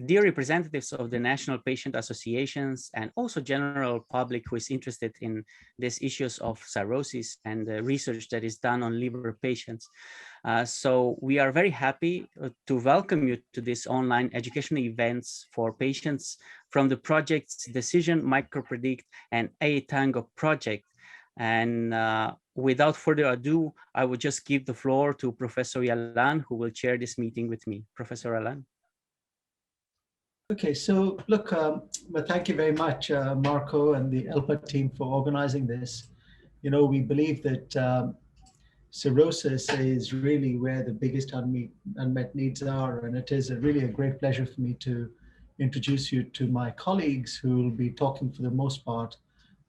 dear representatives of the national patient associations, and also general public who is interested in these issues of cirrhosis and the research that is done on liver patients. So we are very happy to welcome you to this online educational events for patients from the projects Decision, MicroPredict, and ATango project. And without further ado, I would just give the floor to Professor Yalan, who will chair this meeting with me. Professor Yalan. Okay, so look, well, thank you very much, Marco and the ELPA team for organizing this. You know, we believe that cirrhosis is really where the biggest unmet needs are, and it is really a great pleasure for me to introduce you to my colleagues who will be talking for the most part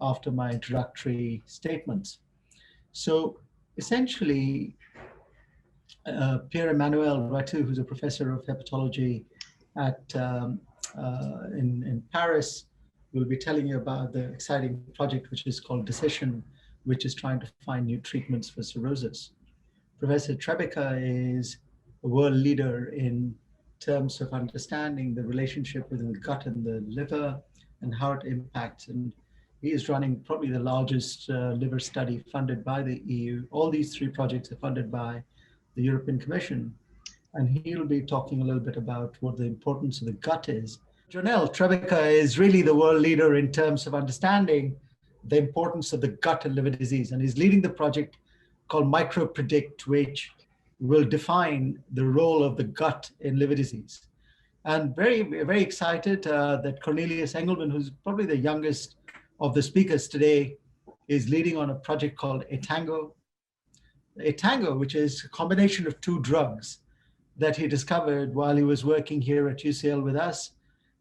after my introductory statements. So essentially, Pierre-Emmanuel Ratou, who's a professor of hepatology at in Paris, will be telling you about the exciting project which is called Decision, which is trying to find new treatments for cirrhosis. Professor Trebecker is a world leader in terms of understanding the relationship within the gut and the liver and how it impacts. And he is running probably the largest liver study funded by the EU. All these three projects are funded by the European Commission. And he'll be talking a little bit about what the importance of the gut is. Jonel Trebecker is really the world leader in terms of understanding the importance of the gut and liver disease. And he's leading the project called MicroPredict, which will define the role of the gut in liver disease. And very excited that Cornelius Engelmann, who's probably the youngest of the speakers today, is leading on a project called ATango. ATango, which is a combination of two drugs that he discovered while he was working here at UCL with us.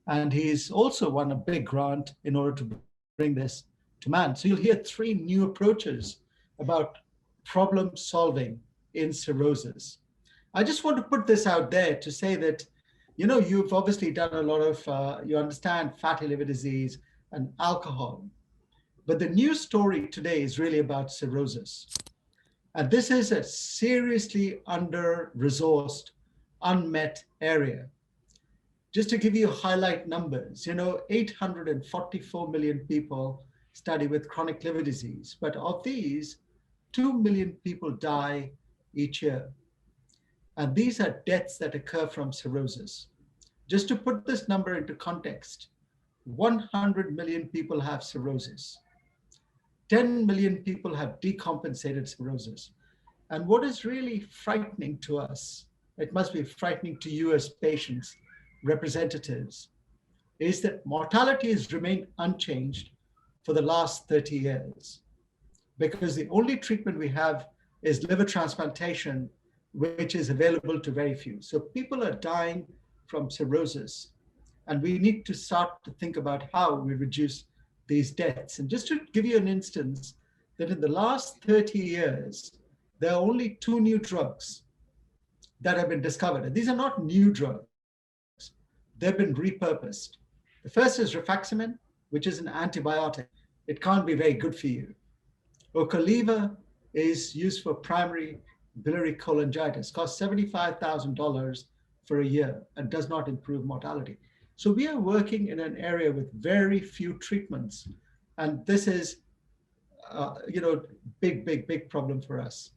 And he's also won a big grant in order to bring this to man. So you'll hear three new approaches about problem solving in cirrhosis. I just want to put this out there to say that, you know, you've obviously done a lot of, you understand fatty liver disease and alcohol, but the new story today is really about cirrhosis. And this is a seriously under-resourced, unmet area. Just to give you highlight numbers, you know, 844 million people study with chronic liver disease, but of these, 2 million people die each year. And these are deaths that occur from cirrhosis. Just to put this number into context, 100 million people have cirrhosis. 10 million people have decompensated cirrhosis. And what is really frightening to us, it must be frightening to you as patients, representatives, is that mortality has remained unchanged for the last 30 years, because the only treatment we have is liver transplantation, which is available to very few. So people are dying from cirrhosis, and we need to start to think about how we reduce these deaths. And just to give you an instance, that in the last 30 years, there are only 2 new drugs that have been discovered. And these are not new drugs. They've been repurposed. The first is rifaximin, which is an antibiotic. It can't be very good for you. Ocaliva is used for primary biliary cholangitis, costs $75,000 for a year and does not improve mortality. So we are working in an area with very few treatments. And this is, you know, big problem for us.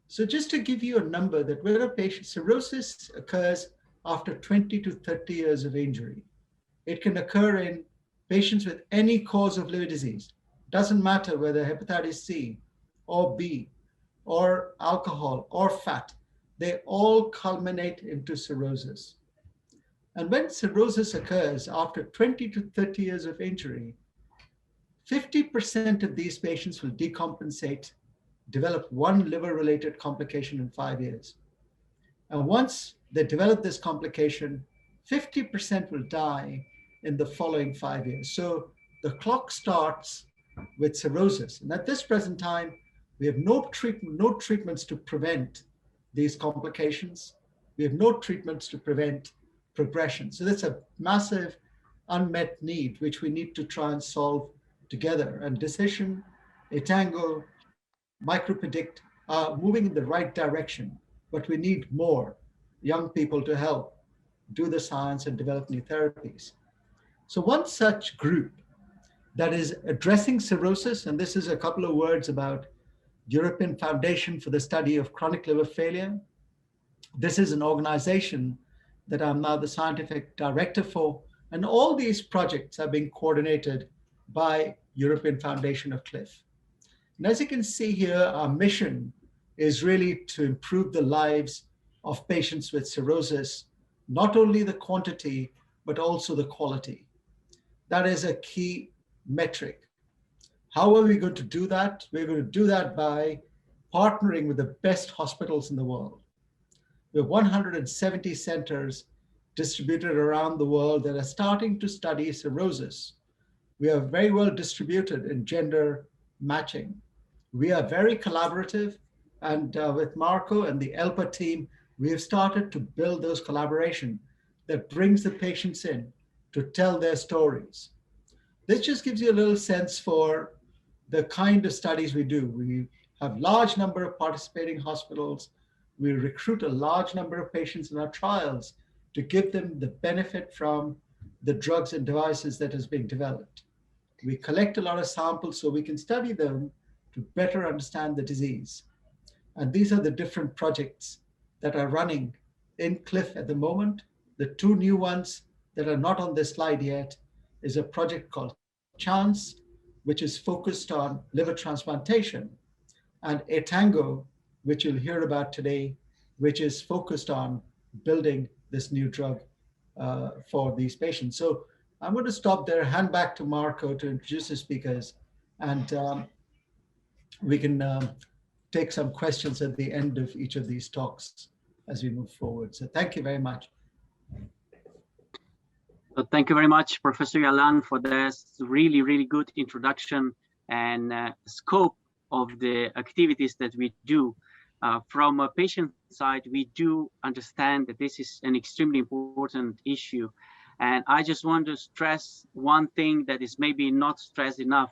So just to give you a number that when a patient, cirrhosis occurs after 20 to 30 years of injury. It can occur in patients with any cause of liver disease. Doesn't matter whether hepatitis C or B or alcohol or fat, they all culminate into cirrhosis. And when cirrhosis occurs after 20 to 30 years of injury, 50% of these patients will decompensate, develop one liver-related complication in 5 years. And once they develop this complication, 50% will die in the following 5 years. So the clock starts with cirrhosis. And at this present time, we have no treatments to prevent these complications. We have no treatments to prevent progression. So that's a massive unmet need, which we need to try and solve together. And Decision, ATango, MicroPredict are moving in the right direction, but we need more young people to help do the science and develop new therapies. So one such group that is addressing cirrhosis, and this is a couple of words about European Foundation for the Study of Chronic Liver Failure. This is an organization that I'm now the scientific director for, and all these projects are being coordinated by European Foundation of CLIF. And as you can see here, our mission is really to improve the lives of patients with cirrhosis, not only the quantity, but also the quality. That is a key metric. How are we going to do that? We're going to do that by partnering with the best hospitals in the world. We have 170 centers distributed around the world that are starting to study cirrhosis. We are very well distributed in gender matching. We are very collaborative, and with Marco and the ELPA team, we have started to build those collaboration that brings the patients in to tell their stories. This just gives you a little sense for the kind of studies we do. We have large number of participating hospitals. We recruit a large number of patients in our trials to give them the benefit from the drugs and devices that is being developed. We collect a lot of samples so we can study them to better understand the disease. And these are the different projects that are running in CLIF at the moment. The two new ones that are not on this slide yet is a project called CHANCE, which is focused on liver transplantation, and ETANGO, which you'll hear about today, which is focused on building this new drug for these patients. So I'm going to stop there, hand back to Marco to introduce the speakers, and we can take some questions at the end of each of these talks as we move forward. So thank you very much. So thank you very much, Professor Yalan, for this really, really good introduction and scope of the activities that we do. From a patient side, we do understand that this is an extremely important issue. And I just want to stress one thing that is maybe not stressed enough.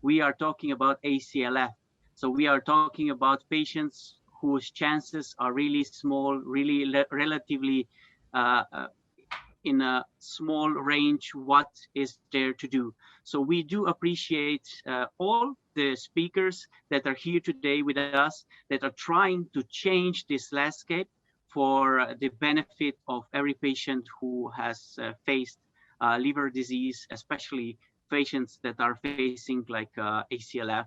We are talking about ACLF. So we are talking about patients whose chances are really small, really relatively in a small range, what is there to do. So we do appreciate all the speakers that are here today with us, that are trying to change this landscape for the benefit of every patient who has faced liver disease, especially patients that are facing like ACLF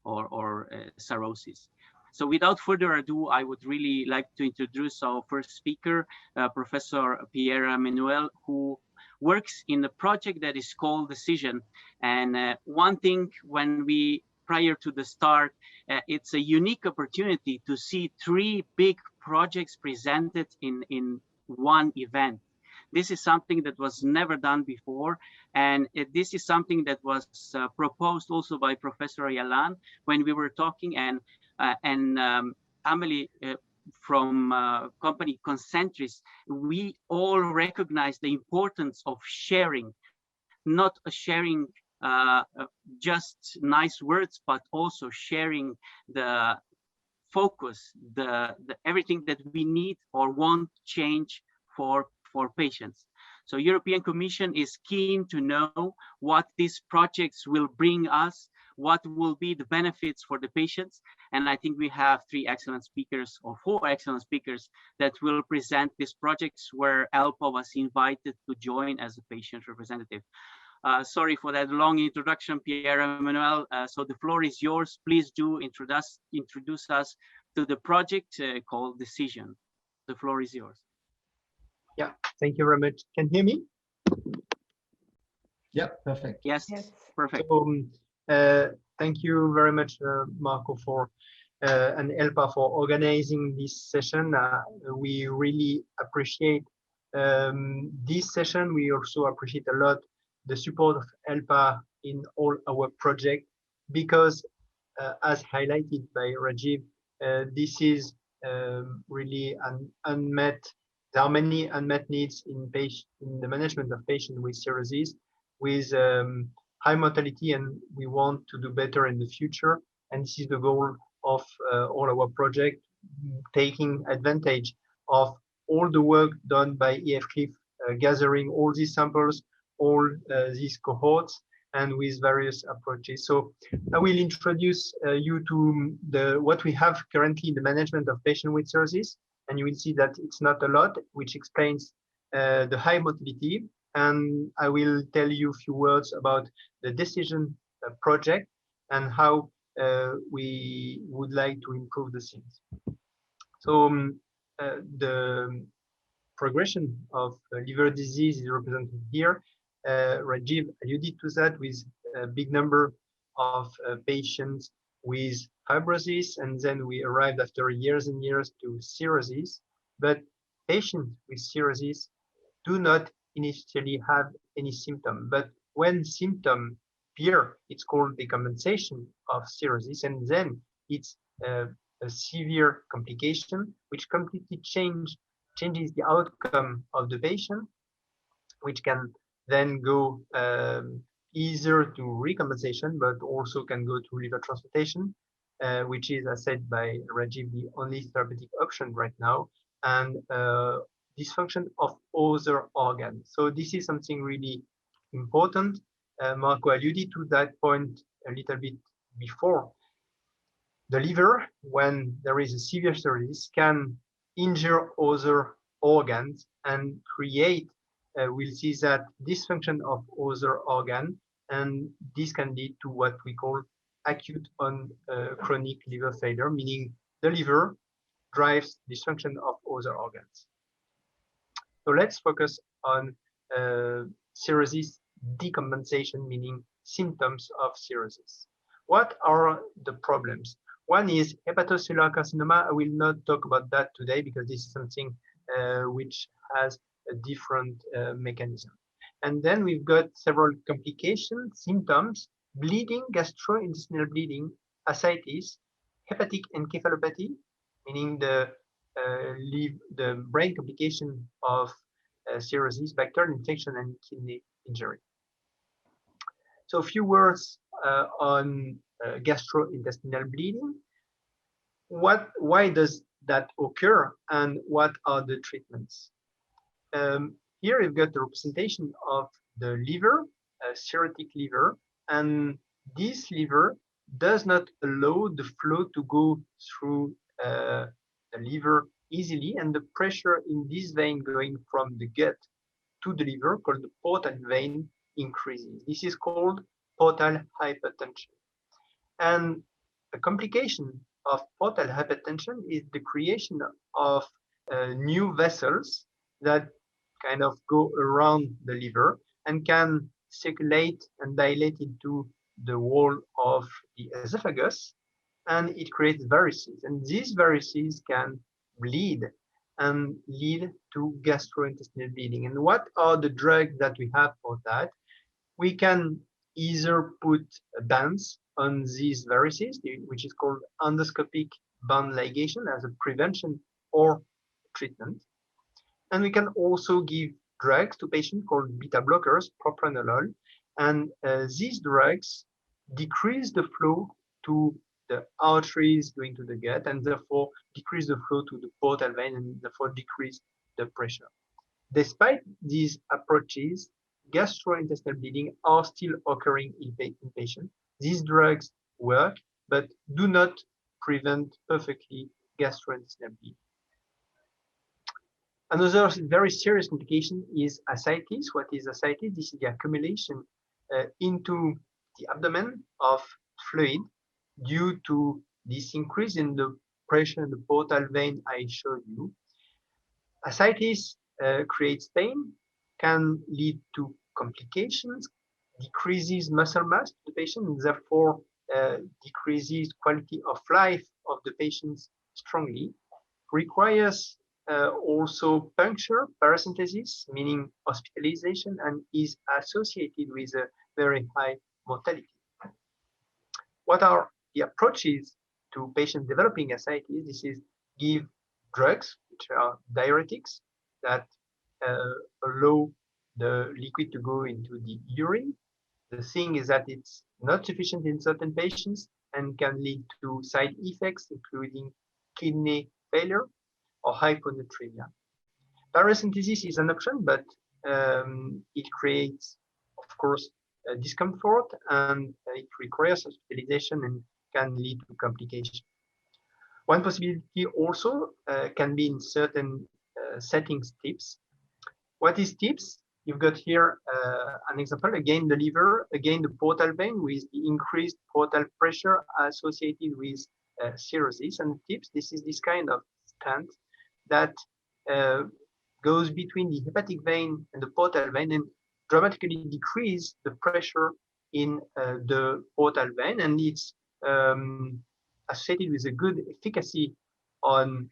or cirrhosis. So without further ado, I would really like to introduce our first speaker, Professor Pierre-Emmanuel, who works in a project that is called Decision. And one thing when we, prior to the start, it's a unique opportunity to see three big projects presented in one event. This is something that was never done before. And this is something that was proposed also by Professor Yalan when we were talking, and Amelie from company Concentris, we all recognize the importance of sharing, not sharing just nice words, but also sharing the focus, the everything that we need or want change for patients. So European Commission is keen to know what these projects will bring us, what will be the benefits for the patients. And I think we have three excellent speakers, or four excellent speakers, that will present these projects where ELPA was invited to join as a patient representative. Sorry for that long introduction, Pierre-Emmanuel. So the floor is yours. Please do introduce us to the project called Decision. The floor is yours. Yeah, thank you very much. Can you hear me? Yeah, perfect. Yes, perfect. So, thank you very much, Marco, for and ELPA for organizing this session. We really appreciate this session. We also appreciate a lot the support of ELPA in all our projects, because as highlighted by Rajiv, this is really an unmet. There are many unmet needs in the management of patients with cirrhosis, with high mortality, and we want to do better in the future. And this is the goal of all our projects, taking advantage of all the work done by EF-CLIF gathering all these samples, all these cohorts, and with various approaches. So I will introduce you to what we have currently in the management of patients with cirrhosis, and you will see that it's not a lot, which explains the high mortality. And I will tell you a few words about the decision project and how we would like to improve the things. So the progression of liver disease is represented here. Rajiv alluded to that with a big number of patients with fibrosis, and then we arrived after years and years to cirrhosis. But patients with cirrhosis do not initially have any symptom, but when symptoms appear, it's called decompensation of cirrhosis, and then it's a severe complication which completely changes the outcome of the patient, which can then go either to recompensation, but also can go to liver transplantation, which is, as said by Rajiv, the only therapeutic option right now, and dysfunction of other organs. So this is something really important. Marco alluded to that point a little bit before. The liver, when there is a severe cirrhosis, can injure other organs and create, we'll see that dysfunction of other organ, and this can lead to what we call acute on chronic liver failure, meaning the liver drives dysfunction of other organs. So let's focus on cirrhosis decompensation, meaning symptoms of cirrhosis. What are the problems? One is hepatocellular carcinoma. I will not talk about that today because this is something which has a different mechanism. And then we've got several complications, symptoms, bleeding, gastrointestinal bleeding, ascites, hepatic encephalopathy, meaning the brain complication of cirrhosis, bacterial infection, and kidney injury. So a few words on gastrointestinal bleeding. Why does that occur, and what are the treatments? Here you've got the representation of the liver, cirrhotic liver, and this liver does not allow the flow to go through the liver easily, and the pressure in this vein going from the gut to the liver, called the portal vein, increases. This is called portal hypertension. And a complication of portal hypertension is the creation of new vessels that kind of go around the liver and can circulate and dilate into the wall of the esophagus, and it creates varices. And these varices can bleed and lead to gastrointestinal bleeding. And what are the drugs that we have for that? We can either put bands on these varices, which is called endoscopic band ligation as a prevention or treatment. And we can also give drugs to patients called beta blockers, propranolol. And these drugs decrease the flow to the arteries going to the gut, and therefore decrease the flow to the portal vein, and therefore decrease the pressure. Despite these approaches, gastrointestinal bleeding are still occurring in patients. These drugs work, but do not prevent perfectly gastrointestinal bleeding. Another very serious complication is ascites. What is ascites? This is the accumulation into the abdomen of fluid due to this increase in the pressure in the portal vein I showed you. Ascites creates pain, can lead to complications, decreases muscle mass to the patient, and therefore decreases quality of life of the patients strongly, requires also puncture, paracentesis, meaning hospitalization, and is associated with a very high mortality. What are the approaches to patients developing ascites? This is give drugs, which are diuretics, that allow the liquid to go into the urine. The thing is that it's not sufficient in certain patients and can lead to side effects, including kidney failure or hyponatremia. Paracentesis is an option, but it creates, of course, discomfort, and it requires hospitalization and can lead to complications. One possibility also can be in certain settings tips. What is tips? You've got here an example, again the liver, again the portal vein with the increased portal pressure associated with cirrhosis. And tips, this is this kind of stent that goes between the hepatic vein and the portal vein and dramatically decrease the pressure in the portal vein, and it's associated with a good efficacy on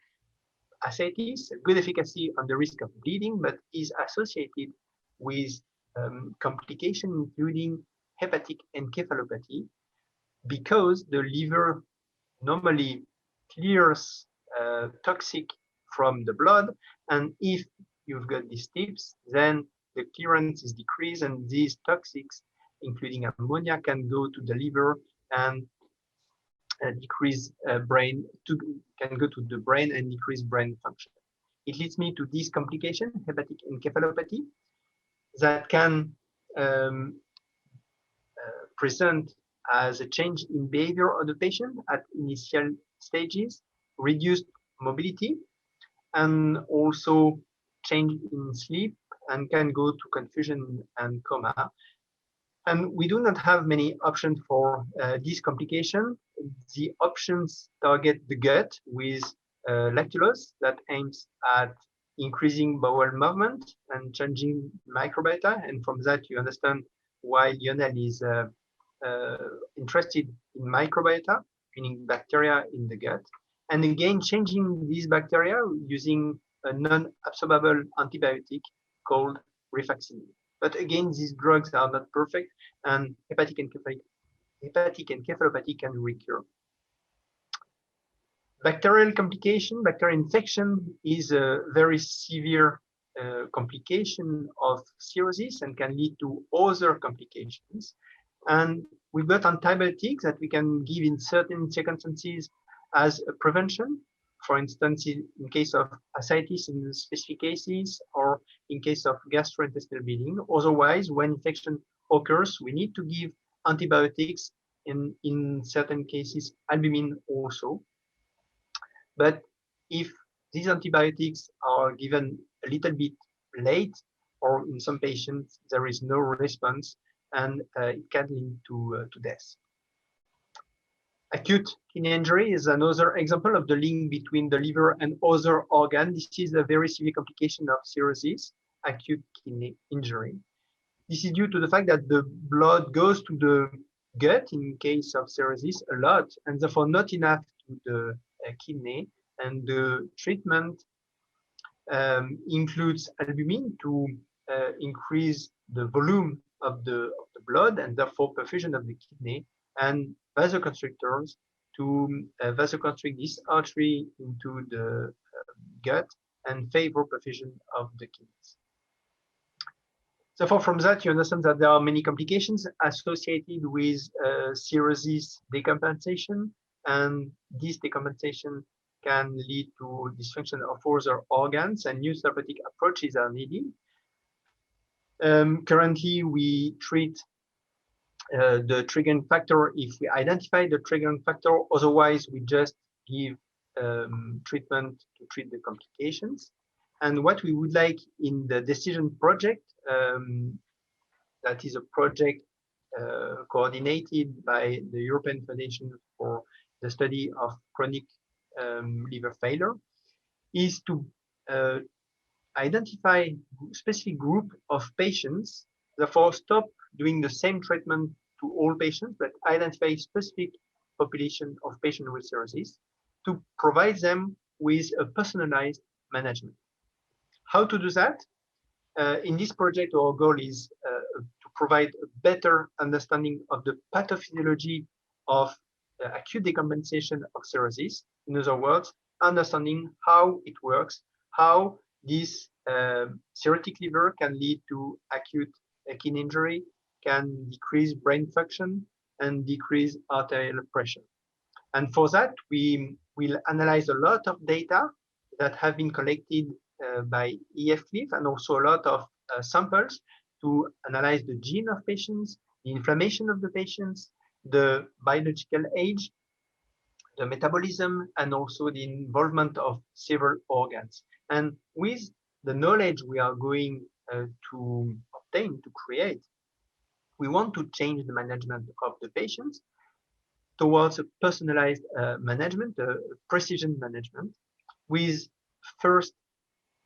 ascites, a good efficacy on the risk of bleeding, but is associated with complication including hepatic encephalopathy, because the liver normally clears toxic from the blood, and if you've got these tips, then the clearance is decreased, and these toxics, including ammonia, can go to the liver and decrease can go to the brain and decrease brain function. It leads me to this complication, hepatic encephalopathy, that can present as a change in behavior of the patient at initial stages, reduced mobility, and also change in sleep, and can go to confusion and coma. And we do not have many options for this complication. The options target the gut with lactulose that aims at increasing bowel movement and changing microbiota. And from that, you understand why Lionel is interested in microbiota, meaning bacteria in the gut. And again, changing these bacteria using a non-absorbable antibiotic called rifaximin. But again, these drugs are not perfect, and hepatic encephalopathy can recur. Bacterial complication, bacterial infection is a very severe complication of cirrhosis and can lead to other complications. And we've got antibiotics that we can give in certain circumstances as a prevention. For instance, in case of ascites in specific cases, or in case of gastrointestinal bleeding. Otherwise, when infection occurs, we need to give antibiotics, in certain cases, albumin also. But if these antibiotics are given a little bit late, or in some patients, there is no response, and it can lead to death. Acute kidney injury is another example of the link between the liver and other organs. This is a very severe complication of cirrhosis, acute kidney injury. This is due to the fact that the blood goes to the gut in case of cirrhosis a lot, and therefore not enough to the kidney. And the treatment includes albumin to increase the volume of the blood, and therefore perfusion of the kidney, and vasoconstrictors to vasoconstrict this artery into the gut and favor perfusion of the kidneys. So from that, you understand that there are many complications associated with cirrhosis decompensation, and this decompensation can lead to dysfunction of other organs, and new therapeutic approaches are needed. Currently, we treat the triggering factor if we identify the triggering factor. Otherwise, we just give treatment to treat the complications. And what we would like in the decision project, that is a project coordinated by the European Foundation for the Study of Chronic Liver Failure, is to identify a specific group of patients, therefore stop doing the same treatment to all patients, but identify a specific population of patients with cirrhosis to provide them with a personalized management. How to do that? In this project, our goal is to provide a better understanding of the pathophysiology of acute decompensation of cirrhosis. In other words, understanding how it works, how this cirrhotic liver can lead to acute kidney injury, can decrease brain function, and decrease arterial pressure. And for that, we will analyze a lot of data that have been collected by EFCLIF, and also a lot of samples to analyze the gene of patients, the inflammation of the patients, the biological age, the metabolism, and also the involvement of several organs. And with the knowledge we are going to obtain, to create, we want to change the management of the patients towards a personalized management, precision management, with first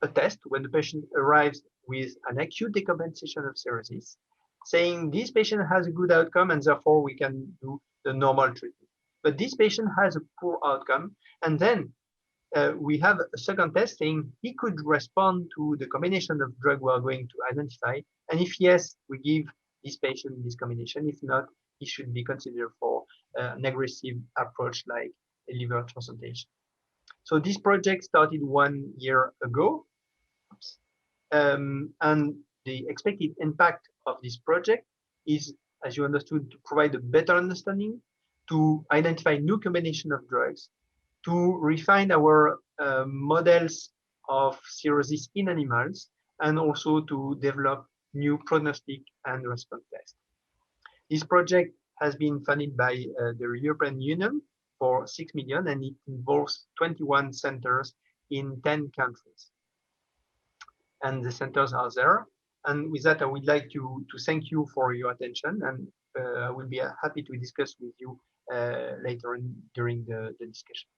a test when the patient arrives with an acute decompensation of cirrhosis, saying this patient has a good outcome and therefore we can do the normal treatment. But this patient has a poor outcome, and then we have a second test saying he could respond to the combination of drug we are going to identify, and if yes, we give this patient this combination. If not, he should be considered for an aggressive approach like a liver transplantation. So this project started 1 year ago, and the expected impact of this project is, as you understood, to provide a better understanding, to identify new combination of drugs, to refine our models of cirrhosis in animals, and also to develop new prognostic and response tests. This project has been funded by the European Union for 6 million, and it involves 21 centers in 10 countries. And the centers are there. And with that, I would like to thank you for your attention, and I will be happy to discuss with you later during the discussion.